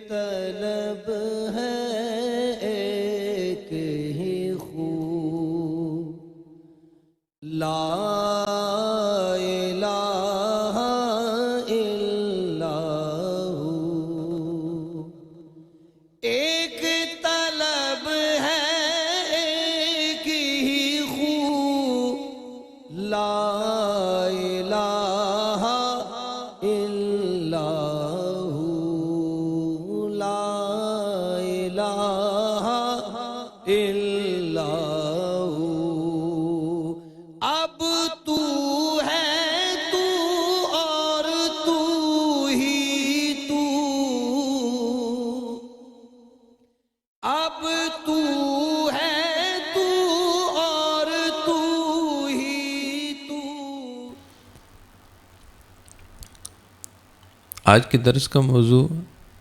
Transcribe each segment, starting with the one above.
طلب ہے ایک ہی خو، لا الہ الا ہو۔ ایک طلب ہے ایک ہی خو، لا الہ الا ہو، لا الہ الا ہو۔ اب تو ہے تو اور تو ہی تو، اب تو ہے تو اور تو ہی تو۔ آج کے درس کا موضوع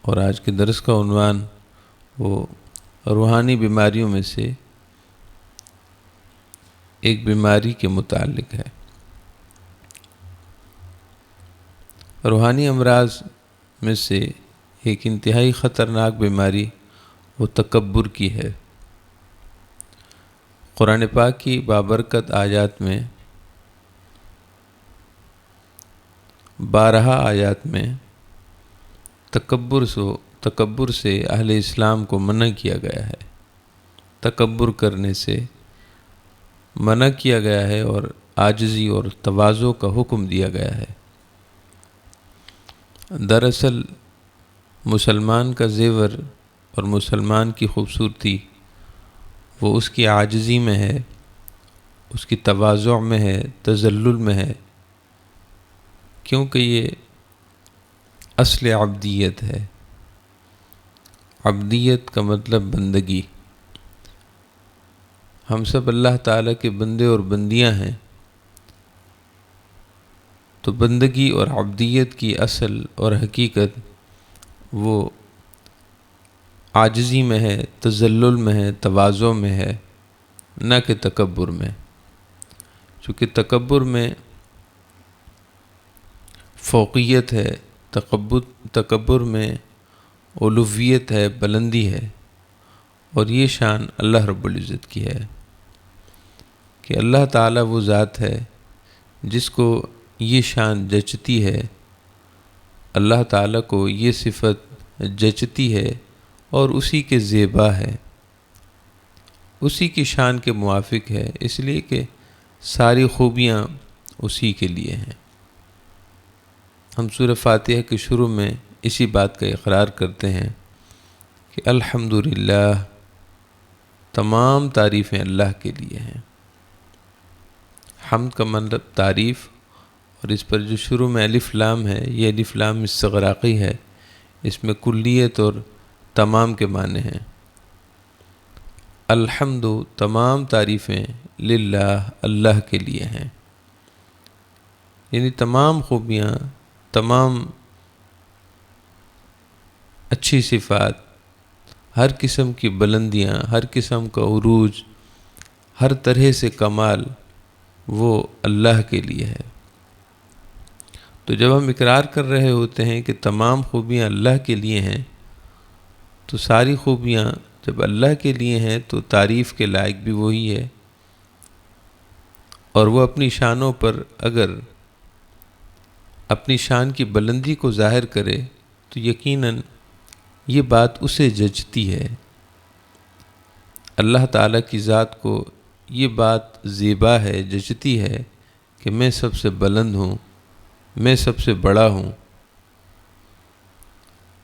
اور آج کے درس کا عنوان وہ روحانی بیماریوں میں سے ایک بیماری کے متعلق ہے۔ روحانی امراض میں سے ایک انتہائی خطرناک بیماری وہ تکبر کی ہے۔ قرآن پاک کی بابرکت آیات میں 12 آیات میں تکبر سے اہل اسلام کو منع کیا گیا ہے، تکبر کرنے سے منع کیا گیا ہے اور عاجزی اور تواضع کا حکم دیا گیا ہے۔ دراصل مسلمان کا زیور اور مسلمان کی خوبصورتی وہ اس کی عاجزی میں ہے، اس کی تواضع میں ہے، تذلل میں ہے، کیونکہ یہ اصل عبدیت ہے۔ عبدیت کا مطلب بندگی۔ ہم سب اللہ تعالیٰ کے بندے اور بندیاں ہیں، تو بندگی اور عبدیت کی اصل اور حقیقت وہ عاجزی میں ہے، تذلل میں ہے، تواضع میں ہے، نہ کہ تکبر میں۔ چونکہ تکبر میں فوقیت ہے، تکبر میں علویت ہے، بلندی ہے، اور یہ شان اللہ رب العزت کی ہے کہ اللہ تعالیٰ وہ ذات ہے جس کو یہ شان جچتی ہے، اللہ تعالیٰ کو یہ صفت جچتی ہے اور اسی کے زیبا ہے، اسی کی شان کے موافق ہے، اس لیے کہ ساری خوبیاں اسی کے لیے ہیں۔ ہم سورہ فاتحہ کے شروع میں اسی بات کا اقرار کرتے ہیں کہ الحمدللہ، تمام تعریفیں اللہ کے لیے ہیں۔ حمد کا مطلب تعریف، اور اس پر جو شروع میں الف لام ہے، یہ الف لام استغراقی ہے، اس میں کلیت اور تمام کے معنی ہیں۔ الحمد، تمام تعریفیں، للہ، اللہ کے لیے ہیں، یعنی تمام خوبیاں، تمام اچھی صفات، ہر قسم کی بلندیاں، ہر قسم کا عروج، ہر طرح سے کمال وہ اللہ کے لیے ہے۔ تو جب ہم اقرار کر رہے ہوتے ہیں کہ تمام خوبیاں اللہ کے لیے ہیں، تو ساری خوبیاں جب اللہ کے لیے ہیں تو تعریف کے لائق بھی وہی ہے، اور وہ اپنی شانوں پر اگر اپنی شان کی بلندی کو ظاہر کرے تو یقیناً یہ بات اسے جچتی ہے۔ اللہ تعالیٰ کی ذات کو یہ بات زیبا ہے، جچتی ہے کہ میں سب سے بلند ہوں، میں سب سے بڑا ہوں۔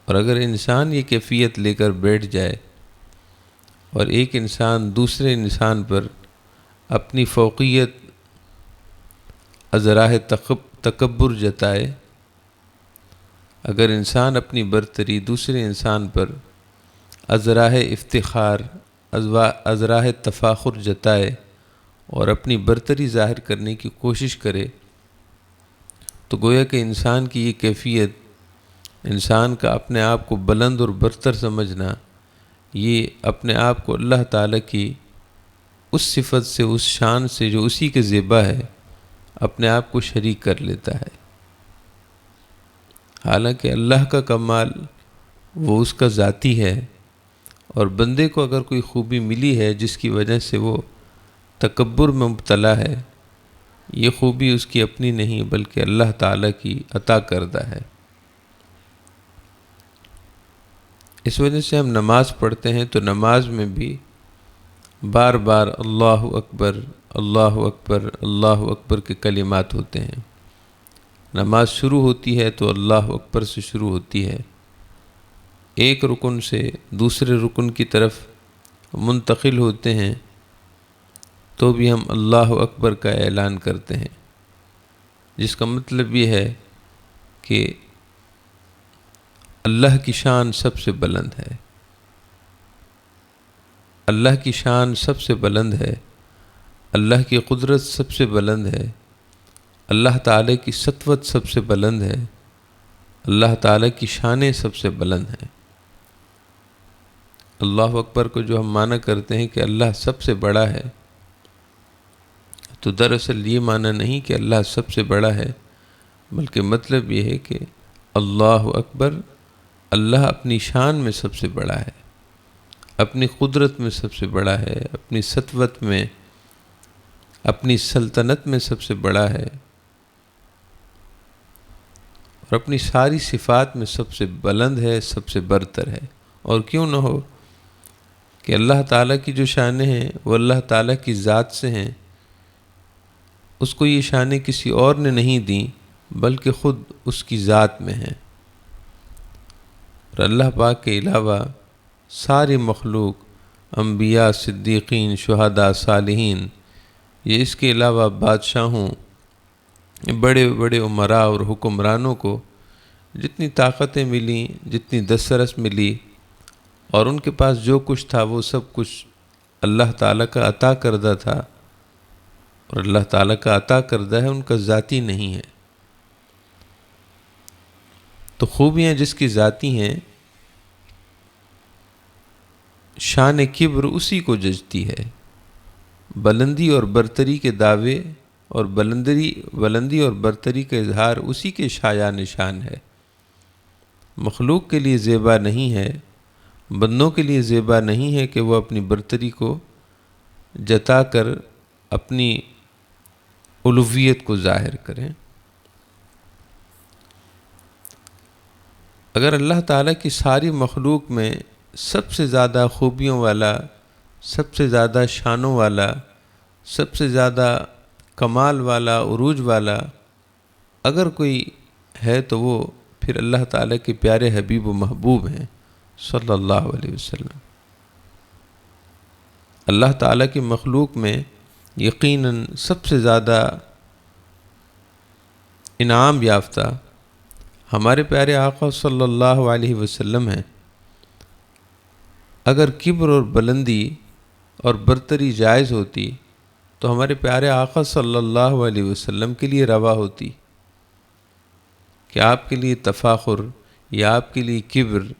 اور اگر انسان یہ کیفیت لے کر بیٹھ جائے اور ایک انسان دوسرے انسان پر اپنی فوقیت از راہ تکبر جتائے، اگر انسان اپنی برتری دوسرے انسان پر از راہ افتخار، از راہ تفاخر جتائے اور اپنی برتری ظاہر کرنے کی کوشش کرے، تو گویا کہ انسان کی یہ کیفیت، انسان کا اپنے آپ کو بلند اور برتر سمجھنا، یہ اپنے آپ کو اللہ تعالیٰ کی اس صفت سے، اس شان سے جو اسی کے زیبا ہے، اپنے آپ کو شریک کر لیتا ہے۔ حالانکہ اللہ کا کمال وہ اس کا ذاتی ہے، اور بندے کو اگر کوئی خوبی ملی ہے جس کی وجہ سے وہ تکبر میں مبتلا ہے، یہ خوبی اس کی اپنی نہیں بلکہ اللہ تعالیٰ کی عطا کردہ ہے۔ اس وجہ سے ہم نماز پڑھتے ہیں تو نماز میں بھی بار بار اللہ اکبر اللہ اکبر اللہ اکبر کے کلمات ہوتے ہیں۔ نماز شروع ہوتی ہے تو اللہ اکبر سے شروع ہوتی ہے، ایک رکن سے دوسرے رکن کی طرف منتقل ہوتے ہیں تو بھی ہم اللہ اکبر کا اعلان کرتے ہیں، جس کا مطلب یہ ہے کہ اللہ کی شان سب سے بلند ہے، اللہ کی شان سب سے بلند ہے، اللہ کی قدرت سب سے بلند ہے، اللہ تعالیٰ کی سطوت سب سے بلند ہے، اللہ تعالیٰ کی شانیں سب سے بلند ہیں۔ اللہ اکبر کو جو ہم معنی کرتے ہیں کہ اللہ سب سے بڑا ہے، تو دراصل یہ معنی نہیں کہ اللہ سب سے بڑا ہے، بلکہ مطلب یہ ہے کہ اللہ اکبر، اللہ اپنی شان میں سب سے بڑا ہے، اپنی قدرت میں سب سے بڑا ہے، اپنی سطوت میں، اپنی سلطنت میں سب سے بڑا ہے، اور اپنی ساری صفات میں سب سے بلند ہے، سب سے برتر ہے۔ اور کیوں نہ ہو کہ اللہ تعالیٰ کی جو شانیں ہیں وہ اللہ تعالیٰ کی ذات سے ہیں، اس کو یہ شانیں کسی اور نے نہیں دیں بلکہ خود اس کی ذات میں ہیں۔ اور اللہ پاک کے علاوہ ساری مخلوق، انبیاء، صدیقین، شہداء، صالحین، یہ اس کے علاوہ بادشاہوں، بڑے بڑے امراء اور حکمرانوں کو جتنی طاقتیں ملیں، جتنی دسترس ملی، اور ان کے پاس جو کچھ تھا وہ سب کچھ اللہ تعالیٰ کا عطا کردہ تھا، اور اللہ تعالیٰ کا عطا کردہ ہے، ان کا ذاتی نہیں ہے۔ تو خوبیاں جس کی ذاتی ہیں، شان کبر اسی کو ججتی ہے، بلندی اور برتری کے دعوے اور بلندی اور برتری کا اظہار اسی کے شایع نشان ہے۔ مخلوق کے لیے زیبا نہیں ہے، بندوں کے لیے زیبا نہیں ہے کہ وہ اپنی برتری کو جتا کر اپنی الوہیت کو ظاہر کریں۔ اگر اللہ تعالیٰ کی ساری مخلوق میں سب سے زیادہ خوبیوں والا، سب سے زیادہ شانوں والا، سب سے زیادہ کمال والا، عروج والا اگر کوئی ہے تو وہ پھر اللہ تعالیٰ کے پیارے حبیب و محبوب ہیں صلی اللہ علیہ وسلم۔ اللہ تعالیٰ کی مخلوق میں یقیناً سب سے زیادہ انعام یافتہ ہمارے پیارے آقا صلی اللہ علیہ وسلم ہیں۔ اگر کبر اور بلندی اور برتری جائز ہوتی تو ہمارے پیارے آقا صلی اللہ علیہ وسلم کے لیے روا ہوتی کہ آپ کے لیے تفاخر یا آپ کے لیے کبر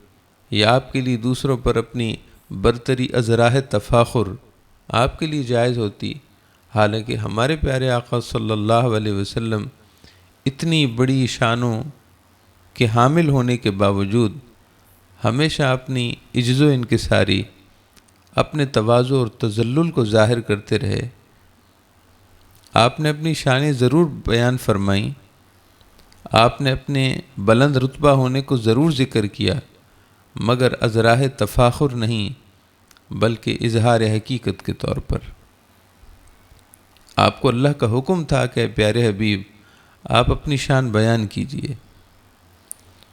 یا آپ کے لیے دوسروں پر اپنی برتری از راہ تفاخر آپ کے لیے جائز ہوتی، حالانکہ ہمارے پیارے آقا صلی اللہ علیہ وسلم اتنی بڑی شانوں کے حامل ہونے کے باوجود ہمیشہ اپنی عجز و انکساری، اپنے تواضع اور تذلل کو ظاہر کرتے رہے۔ آپ نے اپنی شانیں ضرور بیان فرمائیں، آپ نے اپنے بلند رتبہ ہونے کو ضرور ذکر کیا، مگر از راہ تفاخر نہیں بلکہ اظہار حقیقت کے طور پر۔ آپ کو اللہ کا حکم تھا کہ پیارے حبیب آپ اپنی شان بیان کیجئے،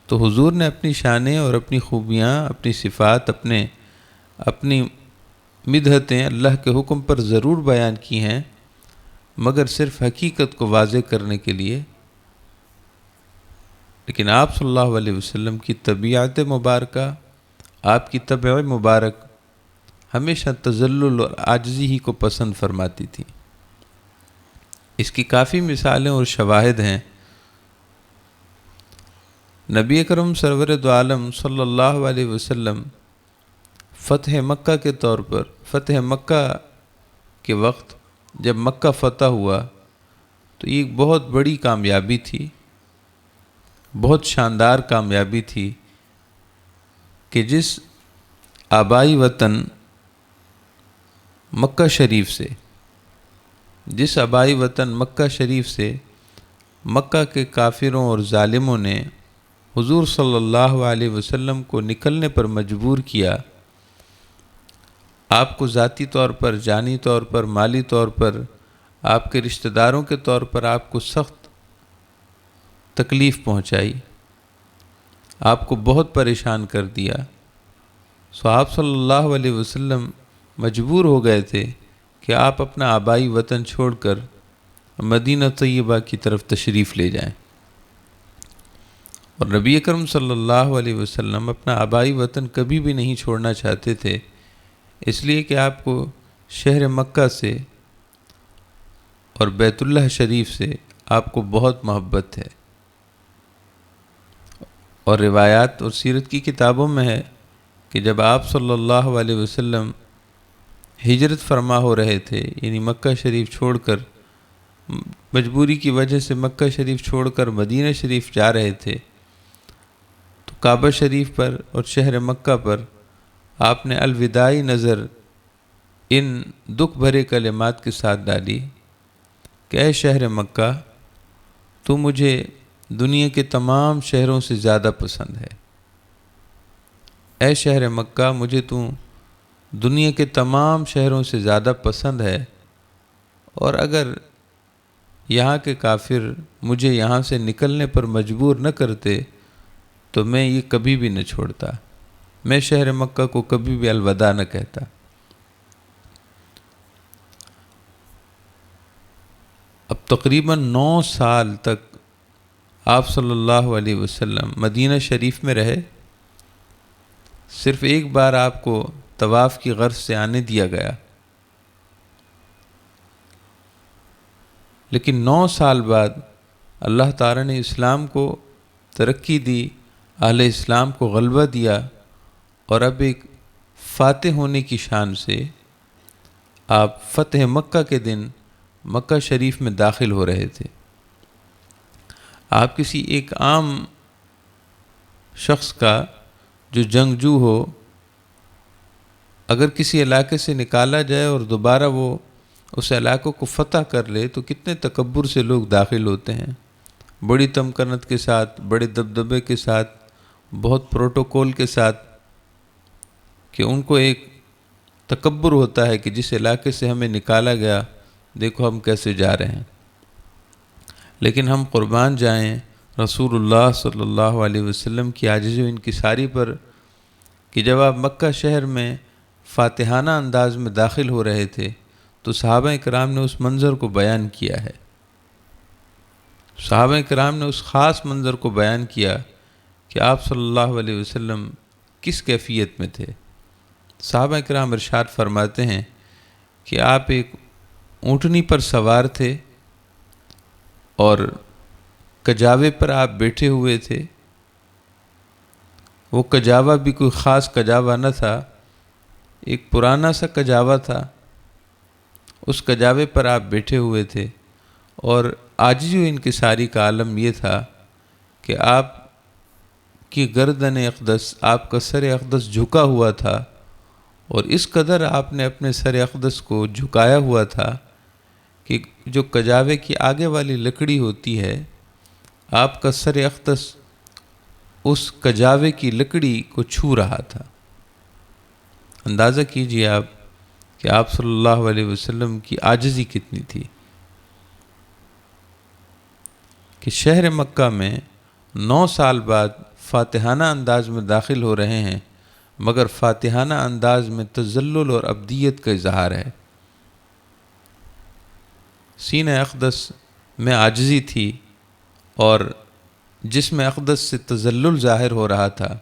تو حضور نے اپنی شانیں اور اپنی خوبیاں، اپنی صفات، اپنی مدحتیں اللہ کے حکم پر ضرور بیان کی ہیں، مگر صرف حقیقت کو واضح کرنے کے لیے۔ لیکن آپ صلی اللہ علیہ وسلم کی طبیعت مبارکہ، آپ کی طبع مبارک ہمیشہ تذلل اور عاجزی ہی کو پسند فرماتی تھی۔ اس کی کافی مثالیں اور شواہد ہیں۔ نبی اکرم سرور دو عالم صلی اللہ علیہ وسلم فتح مکہ کے طور پر، فتح مکہ کے وقت جب مکہ فتح ہوا تو یہ ایک بہت بڑی کامیابی تھی، بہت شاندار کامیابی تھی کہ جس آبائی وطن مکہ شریف سے مکہ شریف سے مکہ کے کافروں اور ظالموں نے حضور صلی اللہ علیہ وسلم کو نکلنے پر مجبور کیا، آپ کو ذاتی طور پر، جانی طور پر، مالی طور پر، آپ کے رشتہ داروں کے طور پر آپ کو سخت تکلیف پہنچائی، آپ کو بہت پریشان کر دیا، سو آپ صلی اللہ علیہ وسلم مجبور ہو گئے تھے کہ آپ اپنا آبائی وطن چھوڑ کر مدینہ طیبہ کی طرف تشریف لے جائیں۔ اور نبی اکرم صلی اللہ علیہ وسلم اپنا آبائی وطن کبھی بھی نہیں چھوڑنا چاہتے تھے، اس لیے کہ آپ کو شہر مکہ سے اور بیت اللہ شریف سے آپ کو بہت محبت ہے۔ اور روایات اور سیرت کی کتابوں میں ہے کہ جب آپ صلی اللہ علیہ وسلم ہجرت فرما ہو رہے تھے، یعنی مکہ شریف چھوڑ کر، مجبوری کی وجہ سے مکہ شریف چھوڑ کر مدینہ شریف جا رہے تھے، تو کعبہ شریف پر اور شہر مکہ پر آپ نے الوداعی نظر ان دکھ بھرے کلمات کے ساتھ ڈالی کہ اے شہر مکہ، تو مجھے دنیا کے تمام شہروں سے زیادہ پسند ہے۔ اے شہر مکہ، مجھے تو دنیا کے تمام شہروں سے زیادہ پسند ہے، اور اگر یہاں کے کافر مجھے یہاں سے نکلنے پر مجبور نہ کرتے تو میں یہ کبھی بھی نہ چھوڑتا، میں شہر مکہ کو کبھی بھی الوداع نہ کہتا۔ اب تقریباً 9 سال تک آپ صلی اللہ علیہ وسلم مدینہ شریف میں رہے، صرف ایک بار آپ کو طواف کی غرض سے آنے دیا گیا، لیکن 9 سال بعد اللہ تعالیٰ نے اسلام کو ترقی دی، اہل اسلام کو غلبہ دیا، اور اب ایک فاتح ہونے کی شان سے آپ فتح مکہ کے دن مکہ شریف میں داخل ہو رہے تھے۔ آپ کسی ایک عام شخص کا جو جنگجو ہو، اگر کسی علاقے سے نکالا جائے اور دوبارہ وہ اس علاقوں کو فتح کر لے تو کتنے تکبر سے لوگ داخل ہوتے ہیں، بڑی تمکنت کے ساتھ، بڑے دبدبے کے ساتھ، بہت پروٹوکول کے ساتھ، کہ ان کو ایک تکبر ہوتا ہے کہ جس علاقے سے ہمیں نکالا گیا دیکھو ہم کیسے جا رہے ہیں۔ لیکن ہم قربان جائیں رسول اللہ صلی اللہ علیہ وسلم کی عاجزی و انکساری پر کہ جب آپ مکہ شہر میں فاتحانہ انداز میں داخل ہو رہے تھے تو صحابہ کرام نے اس منظر کو بیان کیا ہے، صحابہ کرام نے اس خاص منظر کو بیان کیا کہ آپ صلی اللہ علیہ وسلم کس کیفیت میں تھے۔ صحابہ کرام ارشاد فرماتے ہیں کہ آپ ایک اونٹنی پر سوار تھے اور کجاوے پر آپ بیٹھے ہوئے تھے، وہ کجاوا بھی کوئی خاص کجاوا نہ تھا، ایک پرانا سا کجاوا تھا، اس کجاوے پر آپ بیٹھے ہوئے تھے، اور عاجزی و انکساری کا عالم یہ تھا کہ آپ کی گردن اقدس، آپ کا سر اقدس جھکا ہوا تھا، اور اس قدر آپ نے اپنے سر اقدس کو جھکایا ہوا تھا کہ جو کجاوے کی آگے والی لکڑی ہوتی ہے، آپ کا سر اقدس اس کجاوے کی لکڑی کو چھو رہا تھا۔ اندازہ کیجئے آپ کہ آپ صلی اللہ علیہ وسلم کی عاجزی کتنی تھی کہ شہر مکہ میں 9 سال بعد فاتحانہ انداز میں داخل ہو رہے ہیں، مگر فاتحانہ انداز میں تذلل اور عبدیت کا اظہار ہے۔ سینہ اقدس میں عاجزی تھی، اور جسم اقدس سے تذلل ظاہر ہو رہا تھا،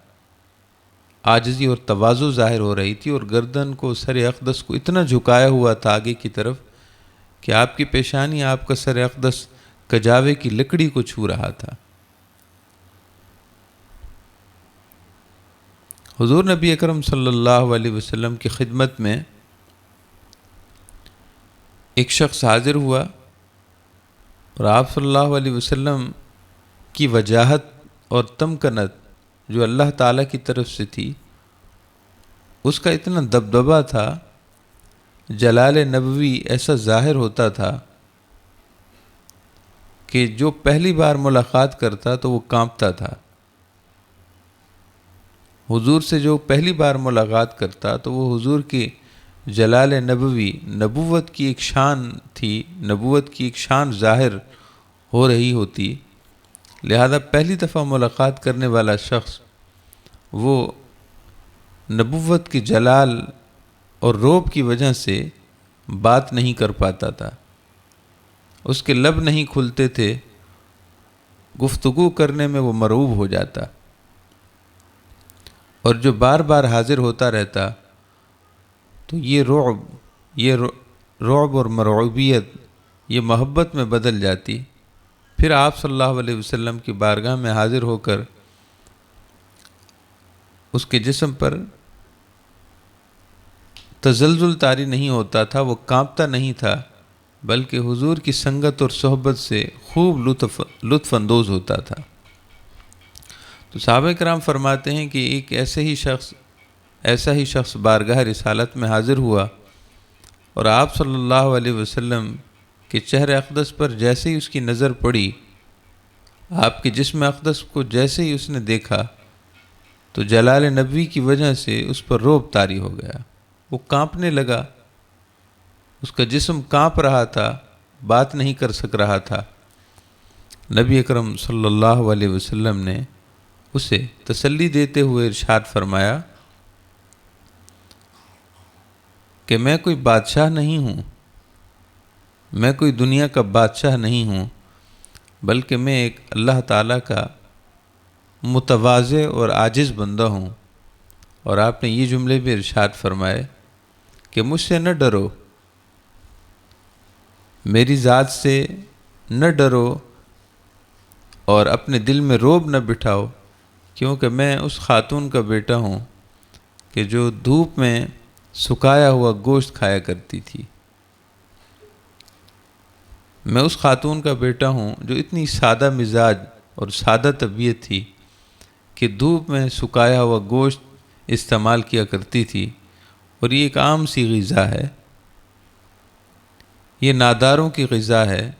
عاجزی اور تواضع ظاہر ہو رہی تھی، اور گردن کو، سر اقدس کو اتنا جھکایا ہوا تھا آگے کی طرف کہ آپ کی پیشانی، آپ کا سر اقدس کجاوے کی لکڑی کو چھو رہا تھا۔ حضور نبی اکرم صلی اللہ علیہ وسلم کی خدمت میں ایک شخص حاضر ہوا، اور آپ صلی اللہ علیہ وسلم کی وجاہت اور تمکنت جو اللہ تعالیٰ کی طرف سے تھی، اس کا اتنا دبدبا تھا، جلال نبوی ایسا ظاہر ہوتا تھا کہ جو پہلی بار ملاقات کرتا تو وہ کانپتا تھا۔ حضور سے جو پہلی بار ملاقات کرتا تو وہ حضور کی جلال نبوی، نبوت کی ایک شان تھی، نبوت کی ایک شان ظاہر ہو رہی ہوتی، لہذا پہلی دفعہ ملاقات کرنے والا شخص وہ نبوت کی جلال اور رعب کی وجہ سے بات نہیں کر پاتا تھا، اس کے لب نہیں کھلتے تھے، گفتگو کرنے میں وہ مرعوب ہو جاتا، اور جو بار بار حاضر ہوتا رہتا تو یہ رعب اور مرعوبیت یہ محبت میں بدل جاتی۔ پھر آپ صلی اللہ علیہ وسلم کی بارگاہ میں حاضر ہو کر اس کے جسم پر تزلزل طاری نہیں ہوتا تھا، وہ کانپتا نہیں تھا، بلکہ حضور کی سنگت اور صحبت سے خوب لطف اندوز ہوتا تھا۔ تو صحابہ کرام فرماتے ہیں کہ ایک ایسا ہی شخص بارگاہ رسالت میں حاضر ہوا، اور آپ صلی اللہ علیہ وسلم کے چہرہ اقدس پر جیسے ہی اس کی نظر پڑی، آپ کے جسم اقدس کو جیسے ہی اس نے دیکھا تو جلال نبوی کی وجہ سے اس پر رعب طاری ہو گیا، وہ کانپنے لگا، اس کا جسم کانپ رہا تھا، بات نہیں کر سک رہا تھا۔ نبی اکرم صلی اللہ علیہ وسلم نے اسے تسلی دیتے ہوئے ارشاد فرمایا کہ میں کوئی بادشاہ نہیں ہوں، میں کوئی دنیا کا بادشاہ نہیں ہوں، بلکہ میں ایک اللہ تعالیٰ کا متواضع اور عاجز بندہ ہوں۔ اور آپ نے یہ جملے بھی ارشاد فرمائے کہ مجھ سے نہ ڈرو، میری ذات سے نہ ڈرو اور اپنے دل میں رعب نہ بٹھاؤ، کیونکہ میں اس خاتون کا بیٹا ہوں کہ جو دھوپ میں سکایا ہوا گوشت کھایا کرتی تھی، میں اس خاتون کا بیٹا ہوں جو اتنی سادہ مزاج اور سادہ طبیعت تھی کہ دھوپ میں سکایا ہوا گوشت استعمال کیا کرتی تھی، اور یہ ایک عام سی غذا ہے، یہ ناداروں کی غذا ہے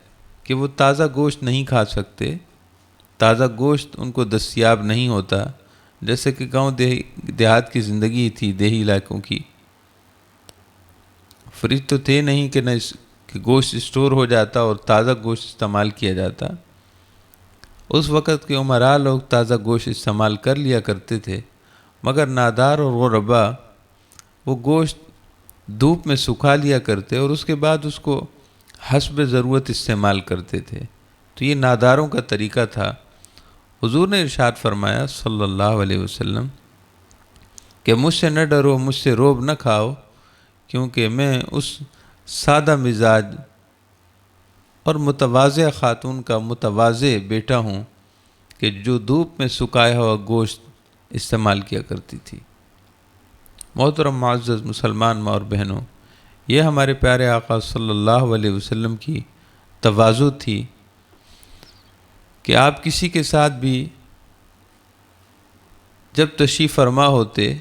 کہ وہ تازہ گوشت نہیں کھا سکتے، تازہ گوشت ان کو دستیاب نہیں ہوتا، جیسے کہ گاؤں دیہات کی زندگی تھی، دیہی علاقوں کی، فریج تو تھے نہیں کہ کہ گوشت اسٹور ہو جاتا اور تازہ گوشت استعمال کیا جاتا۔ اس وقت کے عمراء لوگ تازہ گوشت استعمال کر لیا کرتے تھے، مگر نادار اور غربا وہ گوشت دھوپ میں سکھا لیا کرتے اور اس کے بعد اس کو حسب ضرورت استعمال کرتے تھے، تو یہ ناداروں کا طریقہ تھا۔ حضور نے ارشاد فرمایا صلی اللہ علیہ وسلم کہ مجھ سے نہ ڈرو، مجھ سے رعب نہ کھاؤ، کیونکہ میں اس سادہ مزاج اور متواضع خاتون کا متواضع بیٹا ہوں کہ جو دھوپ میں سکایا ہوا گوشت استعمال کیا کرتی تھی۔ محترم معزز مسلمان ماں اور بہنوں، یہ ہمارے پیارے آقا صلی اللہ علیہ وسلم کی تواضع تھی کہ آپ کسی کے ساتھ بھی جب تشریف فرما ہوتے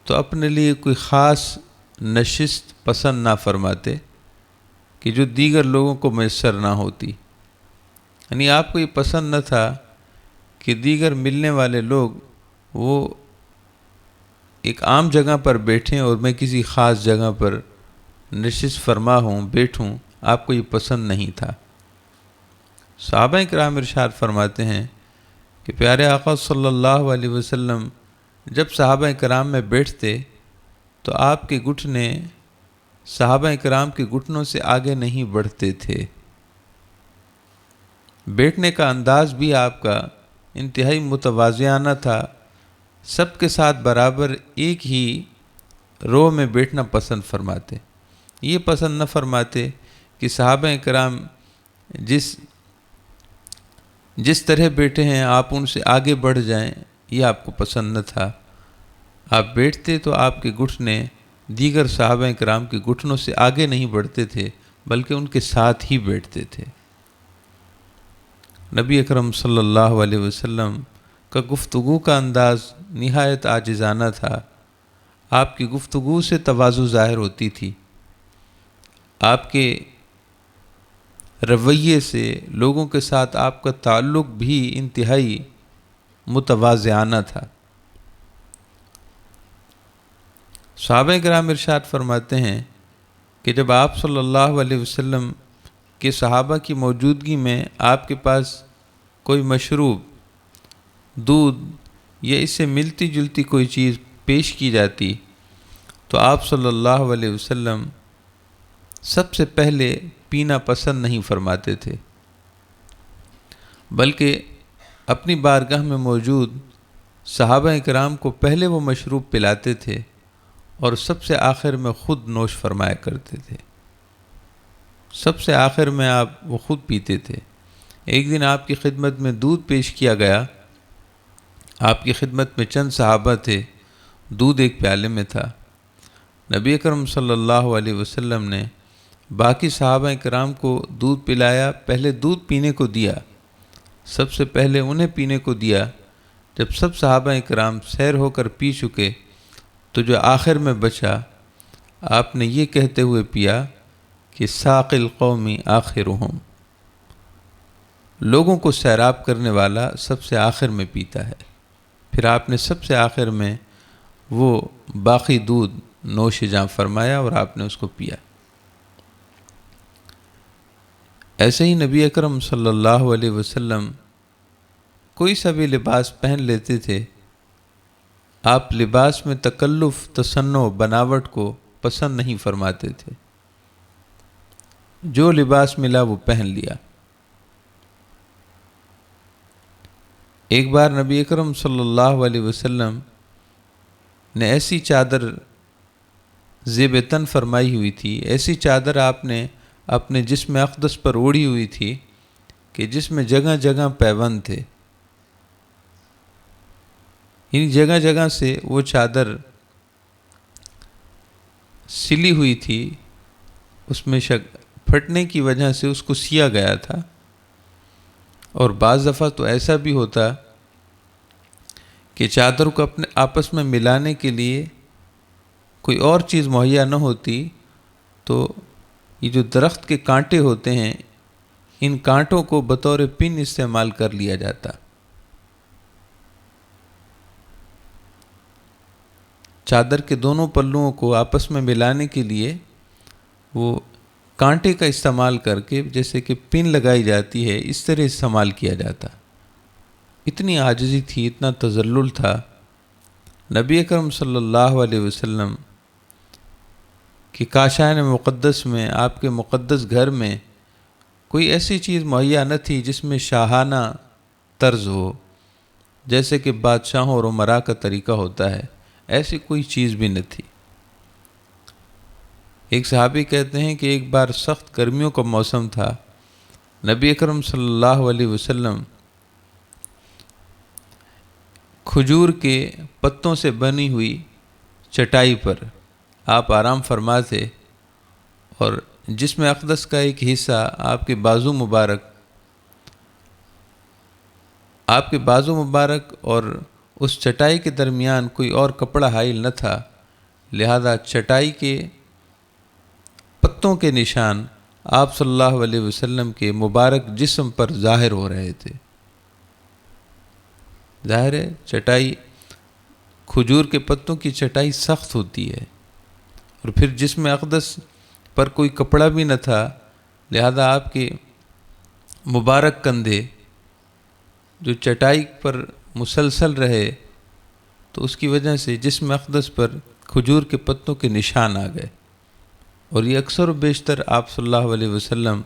تو اپنے لیے کوئی خاص نشست پسند نہ فرماتے کہ جو دیگر لوگوں کو میسر نہ ہوتی، یعنی آپ کو یہ پسند نہ تھا کہ دیگر ملنے والے لوگ وہ ایک عام جگہ پر بیٹھیں اور میں کسی خاص جگہ پر نشست فرما ہوں، بیٹھوں، آپ کو یہ پسند نہیں تھا۔ صحابہ کرام ارشاد فرماتے ہیں کہ پیارے آقا صلی اللہ علیہ وسلم جب صحابہ کرام میں بیٹھتے تو آپ کے گھٹنے صحابہ کرام کے گھٹنوں سے آگے نہیں بڑھتے تھے، بیٹھنے کا انداز بھی آپ کا انتہائی متواضعانہ تھا، سب کے ساتھ برابر ایک ہی رو میں بیٹھنا پسند فرماتے، یہ پسند نہ فرماتے کہ صحابہ کرام جس طرح بیٹھے ہیں آپ ان سے آگے بڑھ جائیں، یہ آپ کو پسند نہ تھا۔ آپ بیٹھتے تو آپ کے گھٹنے دیگر صحابہ کرام کے گھٹنوں سے آگے نہیں بڑھتے تھے، بلکہ ان کے ساتھ ہی بیٹھتے تھے۔ نبی اکرم صلی اللہ علیہ وسلم کا گفتگو کا انداز نہایت عاجزانہ تھا، آپ کی گفتگو سے تواضع ظاہر ہوتی تھی، آپ کے رویے سے لوگوں کے ساتھ آپ کا تعلق بھی انتہائی متواضعانہ تھا۔ صحابہ کرام ارشاد فرماتے ہیں کہ جب آپ صلی اللہ علیہ وسلم کے صحابہ کی موجودگی میں آپ کے پاس کوئی مشروب، دودھ یا اس سے ملتی جلتی کوئی چیز پیش کی جاتی تو آپ صلی اللہ علیہ وسلم سب سے پہلے پینا پسند نہیں فرماتے تھے، بلکہ اپنی بارگاہ میں موجود صحابہ کرام کو پہلے وہ مشروب پلاتے تھے اور سب سے آخر میں خود نوش فرمایا کرتے تھے۔ سب سے آخر میں آپ وہ خود پیتے تھے۔ ایک دن آپ کی خدمت میں دودھ پیش کیا گیا، آپ کی خدمت میں چند صحابہ تھے، دودھ ایک پیالے میں تھا۔ نبی اکرم صلی اللہ علیہ وسلم نے باقی صحابہ کرام کو دودھ پلایا، پہلے دودھ پینے کو دیا، سب سے پہلے انہیں پینے کو دیا۔ جب سب صحابہ کرام سیر ہو کر پی چکے تو جو آخر میں بچا آپ نے یہ کہتے ہوئے پیا کہ ساقی القوم آخرہم، لوگوں کو سیراب کرنے والا سب سے آخر میں پیتا ہے۔ پھر آپ نے سب سے آخر میں وہ باقی دودھ نوش جاں فرمایا اور آپ نے اس کو پیا۔ ایسے ہی نبی اکرم صلی اللہ علیہ وسلم کوئی سا بھی لباس پہن لیتے تھے، آپ لباس میں تکلف، تصنع، بناوٹ کو پسند نہیں فرماتے تھے۔ جو لباس ملا وہ پہن لیا۔ ایک بار نبی اکرم صلی اللہ علیہ وسلم نے ایسی چادر زیب تن فرمائی ہوئی تھی، ایسی چادر آپ نے اپنے جسم اقدس پر اوڑھی ہوئی تھی کہ جس میں جگہ جگہ پیوند تھے، یعنی جگہ جگہ سے وہ چادر سلی ہوئی تھی، اس میں پھٹنے کی وجہ سے اس کو سیا گیا تھا۔ اور بعض دفعہ تو ایسا بھی ہوتا کہ چادر کو اپنے آپس میں ملانے کے لیے کوئی اور چیز مہیا نہ ہوتی تو یہ جو درخت کے کانٹے ہوتے ہیں، ان کانٹوں کو بطور پن استعمال کر لیا جاتا۔ چادر کے دونوں پلوؤں کو آپس میں ملانے کے لیے وہ کانٹے کا استعمال کر کے جیسے کہ پن لگائی جاتی ہے، اس طرح استعمال کیا جاتا۔ اتنی عاجزی تھی، اتنا تذلل تھا نبی اکرم صلی اللہ علیہ وسلم کہ کاشان مقدس میں، آپ کے مقدس گھر میں کوئی ایسی چیز مہیا نہ تھی جس میں شاہانہ طرز ہو، جیسے کہ بادشاہوں اور امراء کا طریقہ ہوتا ہے، ایسی کوئی چیز بھی نہ تھی۔ ایک صحابی کہتے ہیں کہ ایک بار سخت گرمیوں کا موسم تھا، نبی اکرم صلی اللہ علیہ وسلم کھجور کے پتوں سے بنی ہوئی چٹائی پر آپ آرام فرما تھے اور جسم اقدس کا ایک حصہ آپ کے بازو مبارک اور اس چٹائی کے درمیان کوئی اور کپڑا حائل نہ تھا، لہذا چٹائی کے پتوں کے نشان آپ صلی اللہ علیہ وسلم کے مبارک جسم پر ظاہر ہو رہے تھے۔ ظاہر ہے چٹائی، کھجور کے پتوں کی چٹائی سخت ہوتی ہے، اور پھر جسم اقدس پر کوئی کپڑا بھی نہ تھا، لہذا آپ کے مبارک کندھے جو چٹائی پر مسلسل رہے تو اس کی وجہ سے جسم اقدس پر کھجور کے پتوں کے نشان آ گئے۔ اور یہ اکثر و بیشتر آپ صلی اللہ علیہ وسلم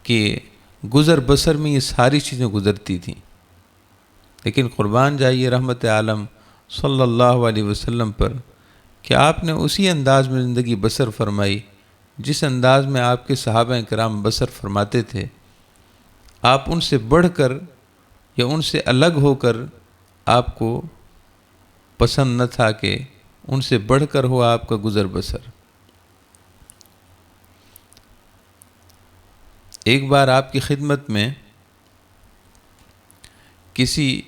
کے گزر بسر میں یہ ساری چیزیں گزرتی تھیں، لیکن قربان جائیے رحمت عالم صلی اللہ علیہ وسلم پر کہ آپ نے اسی انداز میں زندگی بسر فرمائی جس انداز میں آپ کے صحابہ کرام بسر فرماتے تھے۔ آپ ان سے بڑھ کر یا ان سے الگ ہو کر آپ کو پسند نہ تھا کہ ان سے بڑھ کر ہو آپ کا گزر بسر۔ ایک بار آپ کی خدمت میں کسی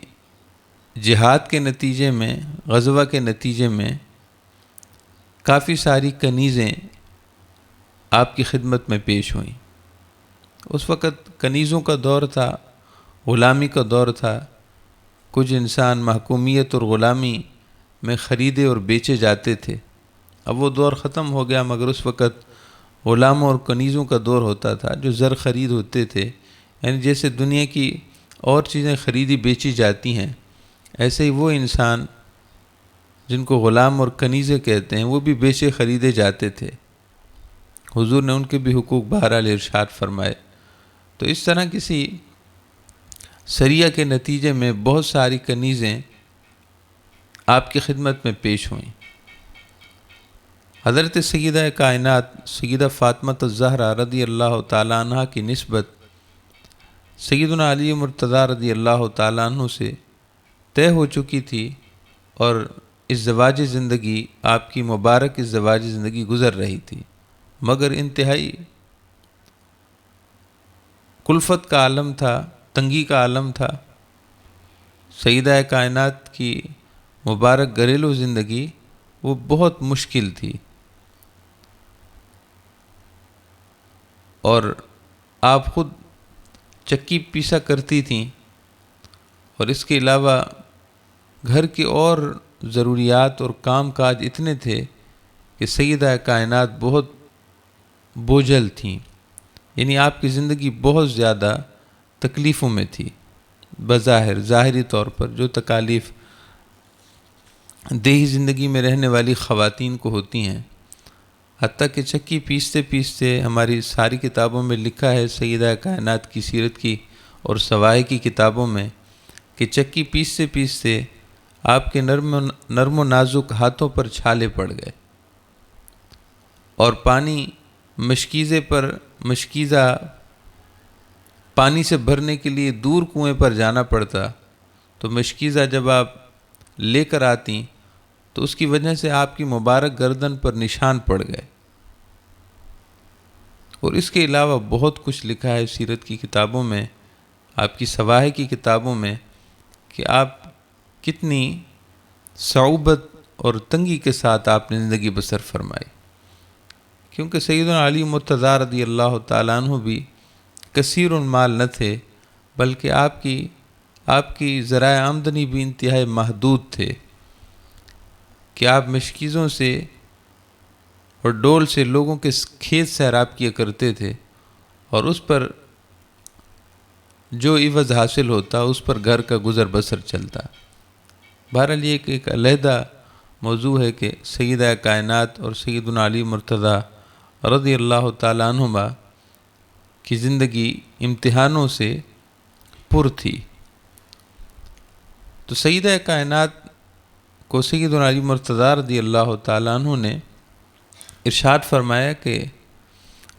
جہاد کے نتیجے میں، غزوہ کے نتیجے میں کافی ساری کنیزیں آپ کی خدمت میں پیش ہوئیں۔ اس وقت کنیزوں کا دور تھا، غلامی کا دور تھا، کچھ انسان محکومیت اور غلامی میں خریدے اور بیچے جاتے تھے۔ اب وہ دور ختم ہو گیا، مگر اس وقت غلاموں اور کنیزوں کا دور ہوتا تھا جو زر خرید ہوتے تھے، یعنی جیسے دنیا کی اور چیزیں خریدی بیچی جاتی ہیں، ایسے ہی وہ انسان جن کو غلام اور کنیزیں کہتے ہیں وہ بھی بیچے خریدے جاتے تھے۔ حضور نے ان کے بھی حقوق بہرحال ارشاد فرمائے۔ تو اس طرح کسی سریہ کے نتیجے میں بہت ساری کنیزیں آپ کی خدمت میں پیش ہوئیں۔ حضرت سیدہ کائنات سیدہ فاطمہ الزہرا رضی اللہ تعالیٰ عنہ کی نسبت سیدنا علی مرتضیٰ رضی اللہ تعالیٰ عنہ سے طے ہو چکی تھی، اور ازدواج زندگی آپ کی مبارک ازدواج زندگی گزر رہی تھی، مگر انتہائی کلفت کا عالم تھا، تنگی کا عالم تھا۔ سیدہ کائنات کی مبارک گھریلو زندگی وہ بہت مشکل تھی، اور آپ خود چکی پیسا کرتی تھیں، اور اس کے علاوہ گھر کے اور ضروریات اور کام کاج اتنے تھے کہ سیدہ کائنات بہت بوجھل تھیں، یعنی آپ کی زندگی بہت زیادہ تکلیفوں میں تھی۔ بظاہر ظاہری طور پر جو تکالیف دیہی زندگی میں رہنے والی خواتین کو ہوتی ہیں، حتیٰ کہ چکی پیستے پیستے ہماری ساری کتابوں میں لکھا ہے، سیدہ کائنات کی سیرت کی اور سوائے کی کتابوں میں، کہ چکی پیستے پیستے آپ کے نرم و نازک ہاتھوں پر چھالے پڑ گئے، اور پانی مشکیزہ پانی سے بھرنے کے لیے دور کنویں پر جانا پڑتا، تو مشکیزہ جب آپ لے کر آتی تو اس کی وجہ سے آپ کی مبارک گردن پر نشان پڑ گئے۔ اور اس کے علاوہ بہت کچھ لکھا ہے سیرت کی کتابوں میں، آپ کی سوائے کی کتابوں میں، کہ آپ کتنی صعوبت اور تنگی کے ساتھ آپ نے زندگی بسر فرمائی، کیونکہ سیدنا علی مرتضیٰ رضی اللہ تعالیٰ عنہ بھی کثیر المال نہ تھے، بلکہ آپ کی ذرائع آمدنی بھی انتہائی محدود تھے، کہ آپ مشکیزوں سے اور ڈول سے لوگوں کے کھیت سیراب کیا کرتے تھے، اور اس پر جو عوض حاصل ہوتا اس پر گھر کا گزر بسر چلتا۔ بہرحال یہ ایک علیحدہ موضوع ہے کہ سیدہ کائنات اور سیدنا علی مرتضیٰ رضی اللہ تعالیٰ عنہما کی زندگی امتحانوں سے پر تھی۔ تو سیدہ کائنات کو سیدنا علی مرتضیٰ رضی اللہ تعالیٰ عنہ نے ارشاد فرمایا کہ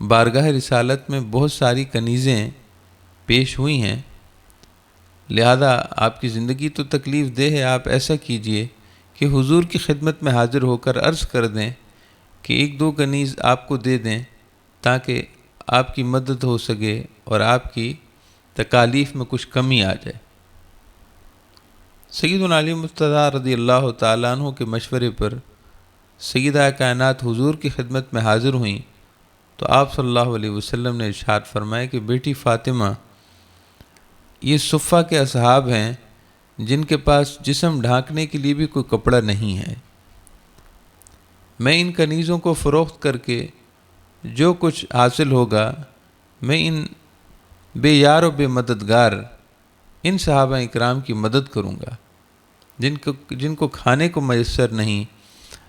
بارگاہ رسالت میں بہت ساری کنیزیں پیش ہوئی ہیں، لہذا آپ کی زندگی تو تکلیف دہ ہے، آپ ایسا کیجئے کہ حضور کی خدمت میں حاضر ہو کر عرض کر دیں کہ ایک دو کنیز آپ کو دے دیں، تاکہ آپ کی مدد ہو سکے اور آپ کی تکالیف میں کچھ کمی آ جائے۔ سیدنا علی مرتضیٰ رضی اللہ تعالیٰ عنہ کے مشورے پر سیدہ کائنات حضور کی خدمت میں حاضر ہوئیں، تو آپ صلی اللہ علیہ وسلم نے ارشاد فرمایا کہ بیٹی فاطمہ، یہ صفہ کے اصحاب ہیں جن کے پاس جسم ڈھانکنے کے لیے بھی کوئی کپڑا نہیں ہے۔ میں ان کنیزوں کو فروخت کر کے جو کچھ حاصل ہوگا، میں ان بے یار و بے مددگار ان صحابہ اکرام کی مدد کروں گا جن کو کھانے کو میسر نہیں،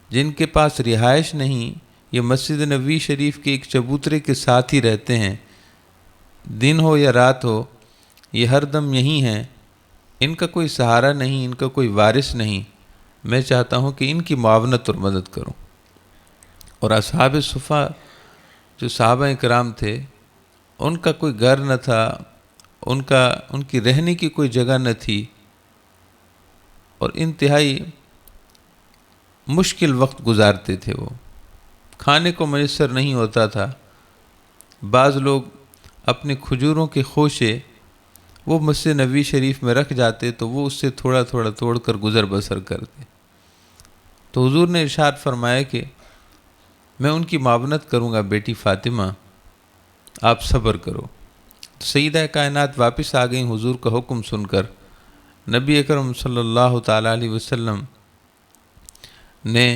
جن کے پاس رہائش نہیں، یہ مسجد نبوی شریف کے ایک چبوترے کے ساتھ ہی رہتے ہیں، دن ہو یا رات ہو یہ ہر دم یہیں ہیں، ان کا کوئی سہارا نہیں، ان کا کوئی وارث نہیں، میں چاہتا ہوں کہ ان کی معاونت اور مدد کروں۔ اور اصحاب صفہ جو صحابہ اکرام تھے، ان کا کوئی گھر نہ تھا، ان کی رہنے کی کوئی جگہ نہ تھی، اور انتہائی مشکل وقت گزارتے تھے، وہ کھانے کو میسر نہیں ہوتا تھا۔ بعض لوگ اپنے کھجوروں کے خوشے وہ مسجد نبوی شریف میں رکھ جاتے تو وہ اس سے تھوڑا تھوڑا توڑ کر گزر بسر کرتے۔ تو حضور نے ارشاد فرمایا کہ میں ان کی معاونت کروں گا بیٹی فاطمہ، آپ صبر کرو۔ تو سیدہ کائنات واپس آ گئیں حضور کا حکم سن کر۔ نبی اکرم صلی اللہ تعالیٰ علیہ وسلم نے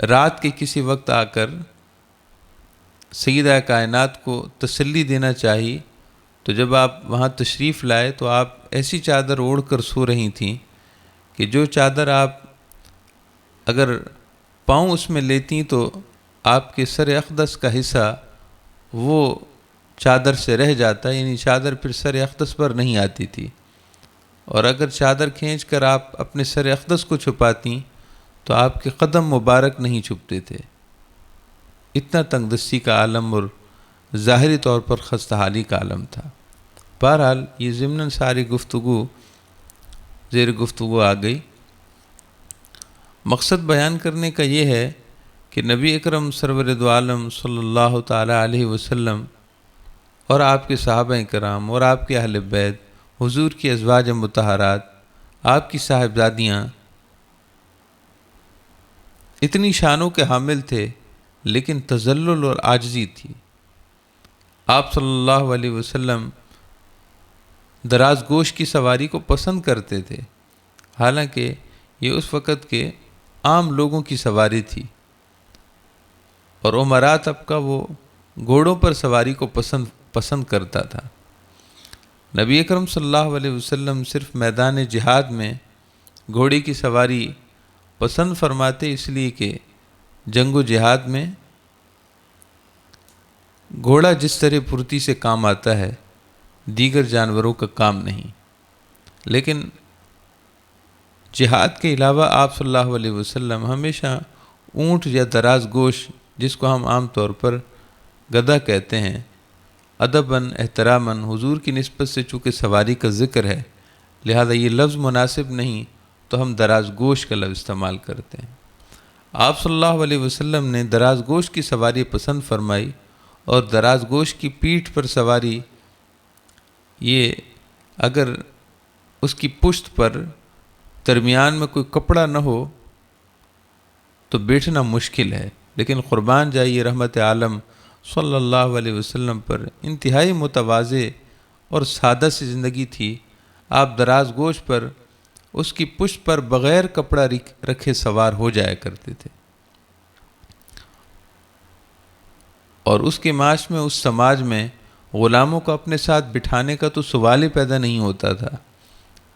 رات کے کسی وقت آ کر سیدہ کائنات کو تسلی دینا چاہی، تو جب آپ وہاں تشریف لائے تو آپ ایسی چادر اوڑھ کر سو رہی تھیں کہ جو چادر آپ اگر پاؤں اس میں لیتی تو آپ کے سر اقدس کا حصہ وہ چادر سے رہ جاتا، یعنی چادر پھر سر اقدس پر نہیں آتی تھی، اور اگر چادر کھینچ کر آپ اپنے سر اقدس کو چھپاتی تو آپ کے قدم مبارک نہیں چھپتے تھے۔ اتنا تنگ دستی کا عالم اور ظاہری طور پر خستہ حالی کا عالم تھا۔ بہرحال یہ ضمناً ساری گفتگو زیر گفتگو آ گئی۔ مقصد بیان کرنے کا یہ ہے کہ نبی اکرم سرور دو عالم صلی اللہ تعالیٰ علیہ وسلم اور آپ کے صحابہ کرام اور آپ کے اہل بیت، حضور کی ازواج مطہرات، آپ کی صاحبزادیاں اتنی شانوں کے حامل تھے، لیکن تذلل اور عاجزی تھی۔ آپ صلی اللہ علیہ وسلم دراز گوش کی سواری کو پسند کرتے تھے، حالانکہ یہ اس وقت کے عام لوگوں کی سواری تھی، اور امراء طبقہ وہ گھوڑوں پر سواری کو پسند کرتا تھا۔ نبی اکرم صلی اللہ علیہ وسلم صرف میدان جہاد میں گھوڑے کی سواری پسند فرماتے، اس لیے کہ جنگ و جہاد میں گھوڑا جس طرح پھرتی سے کام آتا ہے دیگر جانوروں کا کام نہیں، لیکن جہاد کے علاوہ آپ صلی اللہ علیہ وسلم ہمیشہ اونٹ یا دراز گوش، جس کو ہم عام طور پر گدھا کہتے ہیں، ادباً احتراماً حضور کی نسبت سے چونکہ سواری کا ذکر ہے لہذا یہ لفظ مناسب نہیں تو ہم دراز گوش کا لفظ استعمال کرتے ہیں۔ آپ صلی اللہ علیہ وسلم نے دراز گوش کی سواری پسند فرمائی، اور دراز گوش کی پیٹھ پر سواری، یہ اگر اس کی پشت پر درمیان میں کوئی کپڑا نہ ہو تو بیٹھنا مشکل ہے، لیکن قربان جائیے رحمت عالم صلی اللہ علیہ وسلم پر انتہائی متواضع اور سادہ سی زندگی تھی۔ آپ دراز گوش پر اس کی پشت پر بغیر کپڑا رکھے سوار ہو جایا کرتے تھے، اور اس کے معاش میں، اس سماج میں غلاموں کو اپنے ساتھ بٹھانے کا تو سوال ہی پیدا نہیں ہوتا تھا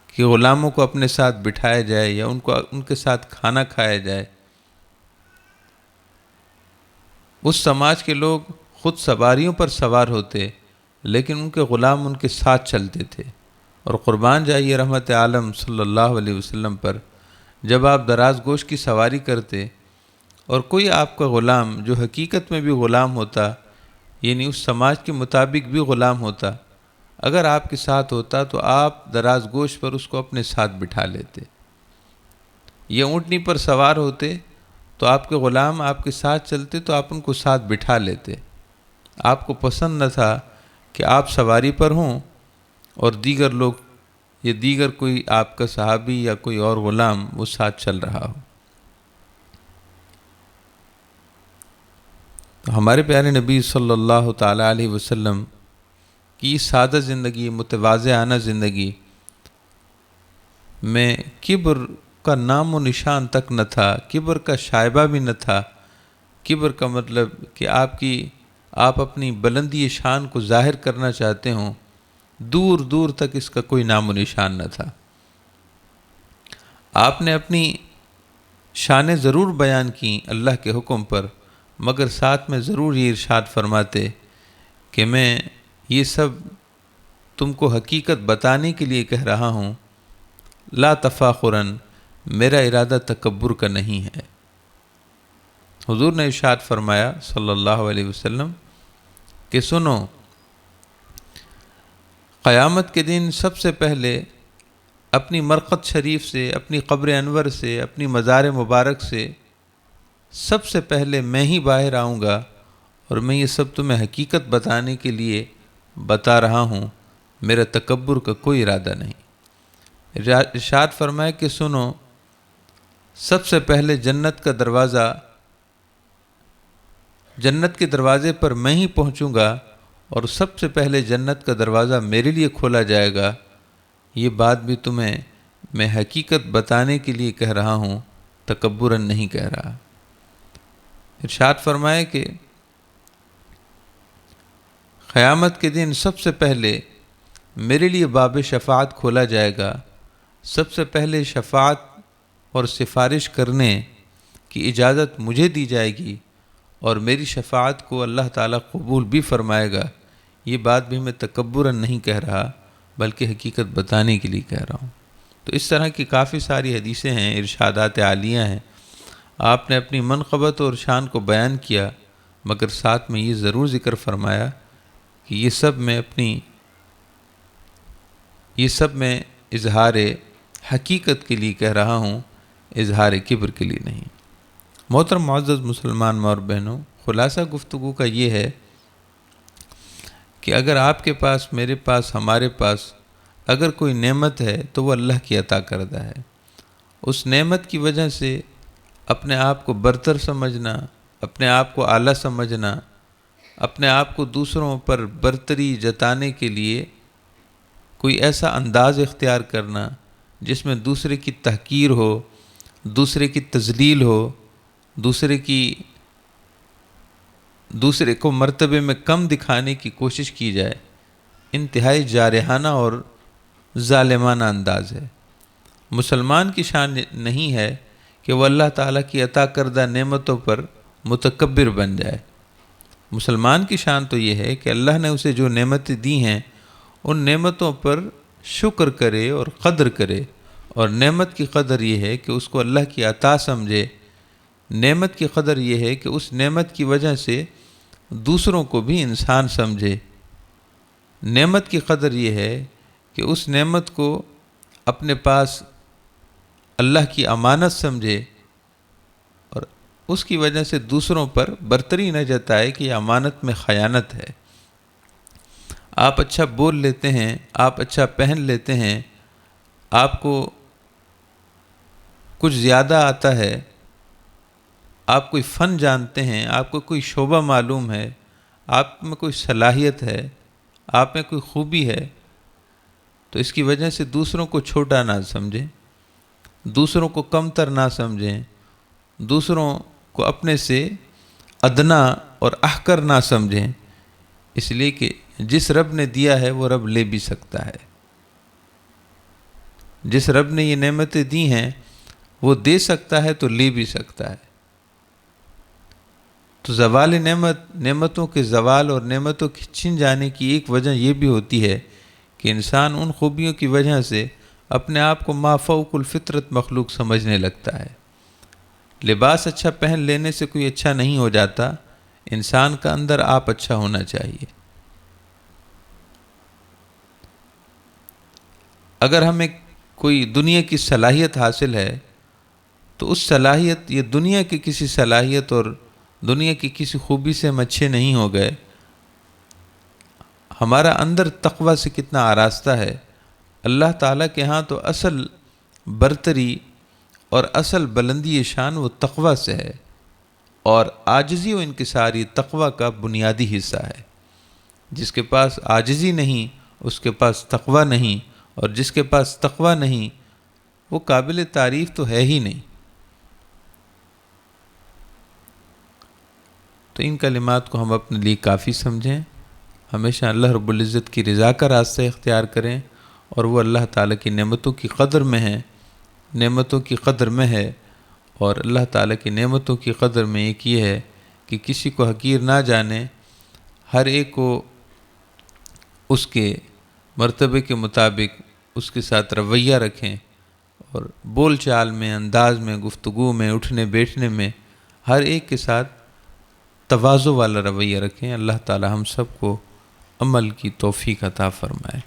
کہ غلاموں کو اپنے ساتھ بٹھایا جائے یا ان کے ساتھ کھانا کھایا جائے۔ اس سماج کے لوگ خود سواریوں پر سوار ہوتے، لیکن ان کے غلام ان کے ساتھ چلتے تھے، اور قربان جائیے رحمت عالم صلی اللہ علیہ وسلم پر جب آپ دراز گوش کی سواری کرتے اور کوئی آپ کا غلام جو حقیقت میں بھی غلام ہوتا، یعنی اس سماج کے مطابق بھی غلام ہوتا، اگر آپ کے ساتھ ہوتا تو آپ دراز گوش پر اس کو اپنے ساتھ بٹھا لیتے، یا اونٹنی پر سوار ہوتے تو آپ کے غلام آپ کے ساتھ چلتے تو آپ ان کو ساتھ بٹھا لیتے۔ آپ کو پسند نہ تھا کہ آپ سواری پر ہوں اور دیگر لوگ یا دیگر کوئی آپ کا صحابی یا کوئی اور غلام وہ ساتھ چل رہا ہو۔ تو ہمارے پیارے نبی صلی اللہ تعالیٰ علیہ وسلم کی سادہ زندگی، متواضعانہ زندگی میں کبر کا نام و نشان تک نہ تھا، کبر کا شائبہ بھی نہ تھا۔ کبر کا مطلب کہ آپ اپنی بلندی شان کو ظاہر کرنا چاہتے ہوں، دور دور تک اس کا کوئی نام و نشان نہ تھا۔ آپ نے اپنی شانیں ضرور بیان کی اللہ کے حکم پر، مگر ساتھ میں ضرور یہ ارشاد فرماتے کہ میں یہ سب تم کو حقیقت بتانے کے لیے کہہ رہا ہوں، لا تفاخراً، میرا ارادہ تکبر کا نہیں ہے۔ حضور نے ارشاد فرمایا صلی اللہ علیہ وسلم کہ سنو، قیامت کے دن سب سے پہلے اپنی مرقد شریف سے، اپنی قبر انور سے، اپنی مزار مبارک سے سب سے پہلے میں ہی باہر آؤں گا، اور میں یہ سب تمہیں حقیقت بتانے کے لیے بتا رہا ہوں میرا تکبر کا کوئی ارادہ نہیں۔ ارشاد فرمائے کہ سنو، سب سے پہلے جنت کا دروازہ، جنت کے دروازے پر میں ہی پہنچوں گا اور سب سے پہلے جنت کا دروازہ میرے لیے کھولا جائے گا۔ یہ بات بھی تمہیں میں حقیقت بتانے کے لیے کہہ رہا ہوں، تکبراً نہیں کہہ رہا۔ ارشاد فرمائے کہ قیامت کے دن سب سے پہلے میرے لیے باب شفاعت کھولا جائے گا، سب سے پہلے شفاعت اور سفارش کرنے کی اجازت مجھے دی جائے گی، اور میری شفاعت کو اللہ تعالیٰ قبول بھی فرمائے گا۔ یہ بات بھی میں تکبراً نہیں کہہ رہا بلکہ حقیقت بتانے کے لیے کہہ رہا ہوں۔ تو اس طرح کی کافی ساری حدیثیں ہیں، ارشادات عالیہ ہیں۔ آپ نے اپنی منقبت اور شان کو بیان کیا، مگر ساتھ میں یہ ضرور ذکر فرمایا کہ یہ سب میں اظہار حقیقت کے لیے کہہ رہا ہوں، اظہار کبر کے لیے نہیں۔ محترم معزز مسلمان ماں اور بہنوں، خلاصہ گفتگو کا یہ ہے کہ اگر آپ کے پاس، میرے پاس، ہمارے پاس اگر کوئی نعمت ہے تو وہ اللہ کی عطا کردہ ہے۔ اس نعمت کی وجہ سے اپنے آپ کو برتر سمجھنا، اپنے آپ کو اعلیٰ سمجھنا، اپنے آپ کو دوسروں پر برتری جتانے کے لیے کوئی ایسا انداز اختیار کرنا جس میں دوسرے کی تحقیر ہو، دوسرے کی تذلیل ہو، دوسرے کو مرتبے میں کم دکھانے کی کوشش کی جائے، انتہائی جارحانہ اور ظالمانہ انداز ہے۔ مسلمان کی شان نہیں ہے کہ وہ اللہ تعالیٰ کی عطا کردہ نعمتوں پر متکبر بن جائے۔ مسلمان کی شان تو یہ ہے کہ اللہ نے اسے جو نعمتیں دی ہیں ان نعمتوں پر شکر کرے اور قدر کرے، اور نعمت کی قدر یہ ہے کہ اس کو اللہ کی عطا سمجھے۔ نعمت کی قدر یہ ہے کہ اس نعمت کی وجہ سے دوسروں کو بھی انسان سمجھے۔ نعمت کی قدر یہ ہے کہ اس نعمت کو اپنے پاس اللہ کی امانت سمجھے اور اس کی وجہ سے دوسروں پر برتری نہ جتائے کہ یہ امانت میں خیانت ہے۔ آپ اچھا بول لیتے ہیں، آپ اچھا پہن لیتے ہیں، آپ کو کچھ زیادہ آتا ہے، آپ کوئی فن جانتے ہیں، آپ کو کوئی شعبہ معلوم ہے، آپ میں کوئی صلاحیت ہے، آپ میں کوئی خوبی ہے، تو اس کی وجہ سے دوسروں کو چھوٹا نہ سمجھیں، دوسروں کو کمتر نہ سمجھیں، دوسروں کو اپنے سے ادنا اور احقر نہ سمجھیں، اس لیے کہ جس رب نے دیا ہے وہ رب لے بھی سکتا ہے۔ جس رب نے یہ نعمتیں دی ہیں وہ دے سکتا ہے تو لے بھی سکتا ہے۔ تو زوال نعمتوں کے زوال اور نعمتوں کے چھن جانے کی ایک وجہ یہ بھی ہوتی ہے کہ انسان ان خوبیوں کی وجہ سے اپنے آپ کو ما فوق الفطرت مخلوق سمجھنے لگتا ہے۔ لباس اچھا پہن لینے سے کوئی اچھا نہیں ہو جاتا، انسان کا اندر آپ اچھا ہونا چاہیے۔ اگر ہمیں کوئی دنیا کی صلاحیت حاصل ہے تو اس صلاحیت، یہ دنیا کی کسی صلاحیت اور دنیا کی کسی خوبی سے ہم اچھے نہیں ہو گئے۔ ہمارا اندر تقوی سے کتنا آراستہ ہے۔ اللہ تعالیٰ کے ہاں تو اصل برتری اور اصل بلندی شان وہ تقوی سے ہے، اور عاجزی و انکساری تقوی کا بنیادی حصہ ہے۔ جس کے پاس عاجزی نہیں اس کے پاس تقوی نہیں، اور جس کے پاس تقوی نہیں وہ قابل تعریف تو ہے ہی نہیں۔ تو ان کلمات کو ہم اپنے لیے کافی سمجھیں، ہمیشہ اللہ رب العزت کی رضا کا راستہ اختیار کریں، اور وہ اللہ تعالیٰ کی نعمتوں کی قدر میں ہے، نعمتوں کی قدر میں ہے۔ اور اللہ تعالیٰ کی نعمتوں کی قدر میں ایک یہ ہے کہ کسی کو حقیر نہ جانیں، ہر ایک کو اس کے مرتبے کے مطابق اس کے ساتھ رویہ رکھیں، اور بول چال میں، انداز میں، گفتگو میں، اٹھنے بیٹھنے میں ہر ایک کے ساتھ تواضع والا رویہ رکھیں۔ اللہ تعالی ہم سب کو عمل کی توفیق عطا فرمائے۔